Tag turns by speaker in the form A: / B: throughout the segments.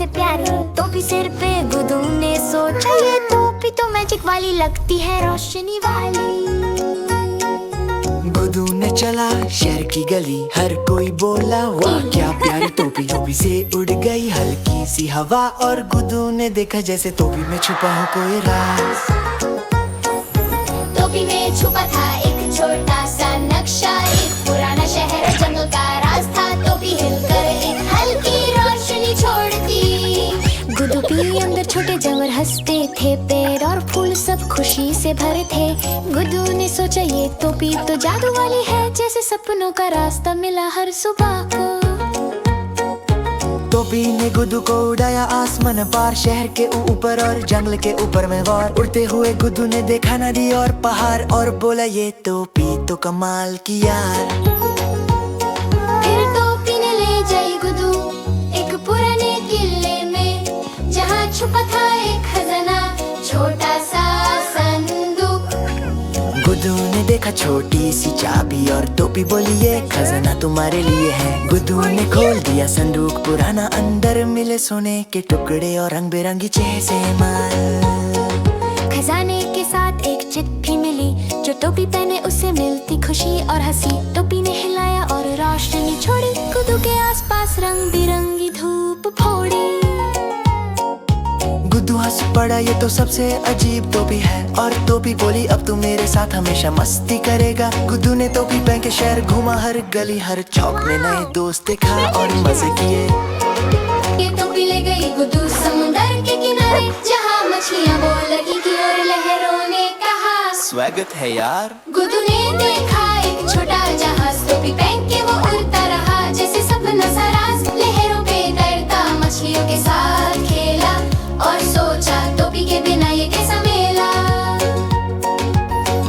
A: सबसे प्यारी टोपी सिर पे गुड्डू ने सोचा, ये टोपी तो मैजिक वाली लगती है, रोशनी वाली।
B: गुड्डू ने चला शहर की गली, हर कोई बोला वाह क्या प्यारी टोपी। टोपी से उड़ गई हल्की सी हवा और गुड्डू ने देखा जैसे टोपी में छुपा हो कोई राज।
A: टोपी में छुपा था एक छोटा सा नक्शा, एक पुराना शहर जंगल का राज था। टोपी हिलकर एक हल्की रोशनी छोड़ती। गुड्डू भी अंदर छोटे जानवर हंसते थे, पेड़ और फूल सब खुशी से भरे थे। गुड्डू ने सोचा ये टोपी तो जादू वाली है, जैसे सपनों का रास्ता मिला हर सुबह को।
B: टोपी ने गुड्डू को उड़ाया आसमान पार, शहर के ऊपर और जंगल के ऊपर में वार। उड़ते हुए गुड्डू ने देखा नदी और पहाड़ और बोला ये टोपी तो कमाल की यार।
A: फिर टोपी ने ले जाई गुड्डू एक पुराने किले में, जहाँ छुपा था एक खजाना, छोटा सा संदूक।
B: गुड्डू ने देखा छोटी सी चाबी और टोपी बोली ये खजाना तुम्हारे लिए है। गुड्डू ने खोल दिया संदूक पुराना, अंदर मिले सोने के टुकड़े और रंग बिरंगी जैसे माल।
A: खजाने के साथ एक चिट्ठी मिली, जो टोपी पहने उसे मिलती खुशी और हंसी। टोपी ने हिलाया और रोशनी छोड़ी, गुड्डू के आसपास रंग बिरंगी धूप फोड़ी।
B: गुड्डू हंस पड़ा ये तो सबसे अजीब टोपी है, और टोपी बोली अब तू मेरे साथ हमेशा मस्ती करेगा। गुड्डू ने टोपी पहन के शहर घूमा, हर गली हर चौक में नए दोस्त देखा और मजे किए।
A: ये टोपी ले गई गुड्डू समुंदर के किनारे, जहाँ मछलियाँ बोल लगी की और लहरों ने कहा
B: स्वागत है यार।
A: गुड्डू ने देखा एक छोटा जहाज, टोपी पहन के वो उड़ता रहा जैसे सपना सा राज। लहरों पे तैरता मछलियों के साथ खेला, और सोचा टोपी के बिना ये कैसा मेला।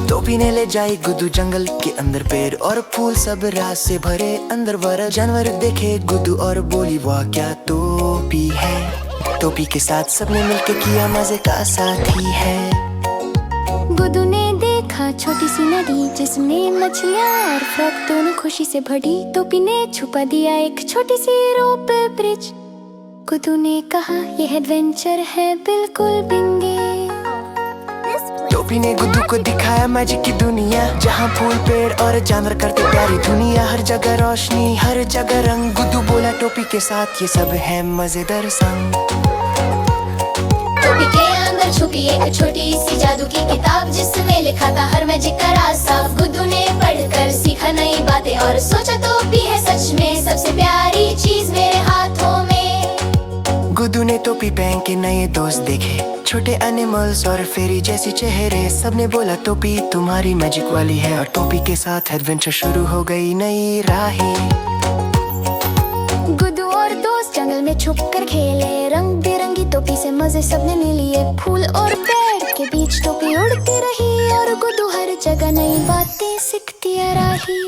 B: टोपी ने ले जाई गुड्डू जंगल के अंदर, पेड़ और फूल सब रास से भरे। अंदर वर जानवर देखे गुड्डू और बोली वाह क्या टोपी है। टोपी के साथ सबने मिलके किया मजे का साथी है।
A: गुड्डू ने देखा छोटी सी नदी, जिसमें मछलियाँ और फ्रॉक दोनों खुशी से भरी। टोपी ने छुपा दिया एक छोटी सी रोप ब्रिज। गुड्डू ने कहा यह एडवेंचर है बिल्कुल बिंगे।
B: टोपी ने गुड्डू को दिखाया मैजिक की दुनिया, जहाँ फूल पेड़ और जानवर करते प्यारी दुनिया। हर जगह रोशनी हर जगह रंग, गुड्डू बोला टोपी के साथ ये सब है मजेदार संग।
A: टोपी के अंदर छुपी एक छोटी सी जादू की किताब, जिसमें लिखा था हर मैजिक का राज साफ। गुड्डू ने पढ़कर सीखा नई बातें और सोचा टोपी है सच में सबसे प्यारी चीज मेरे हाथों में।
B: गुड्डू ने टोपी पहन के नए दोस्त देखे, छोटे एनिमल्स और फेरी जैसी चेहरे। सबने बोला टोपी तुम्हारी मैजिक वाली है, और टोपी के साथ एडवेंचर शुरू हो गई नई राहें।
A: गुड्डू और दोस्त जंगल में छुपकर खेले, रंग बिरंगी टोपी से मजे सबने ले लिए। फूल और पेड़ के बीच टोपी उड़ती रही, और गुड्डू हर जगह नई बातें सीखती रही।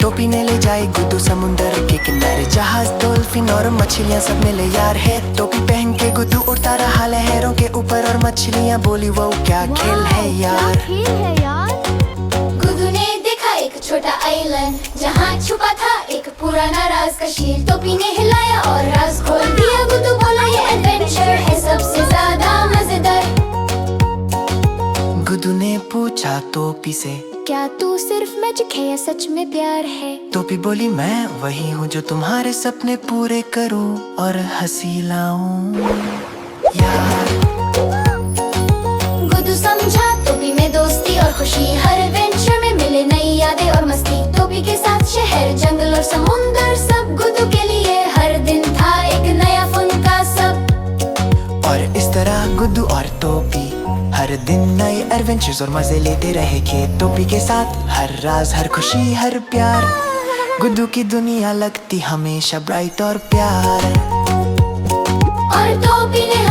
B: टोपी ने ले जाए गुड्डू समुंदर के किनारे, जहाज डॉल्फिन और मछलियाँ सब मिले यार है। टोपी पहन के गुड्डू उड़ता रहा लहरों के ऊपर, और मछलियाँ बोली वो क्या खेल है यार।
A: गुड्डू ने देखा एक छोटा आइलैंड, जहाँ छुपा था एक पुराना राज का शील। टोपी ने हिलाया और राज खोल दिया। गुड्डू बोला ये एडवेंचर है सबसे ज्यादा मजेदार।
B: गुड्डू ने पूछा टोपी से
A: क्या तू सिर्फ मैजिक है या सच में प्यार है।
B: टोपी बोली मैं वही हूँ जो तुम्हारे सपने पूरे करूँ और हंसी लाऊं यार।
A: गुड्डू समझा टोपी में दोस्ती और खुशी, हर एडवेंचर में मिले नई यादें और मस्ती। टोपी के साथ शहर जंगल और समुंदर सब गुड्डू के लिए हर दिन था एक नया फन का सब।
B: और इस तरह गुड्डू और टोपी हर दिन नए एडवेंचर्स और मजे लेते रहे खे। टोपी के साथ हर राज हर खुशी हर प्यार, गुड्डू की दुनिया लगती हमेशा ब्राइट और प्यार।
A: और टोपी ने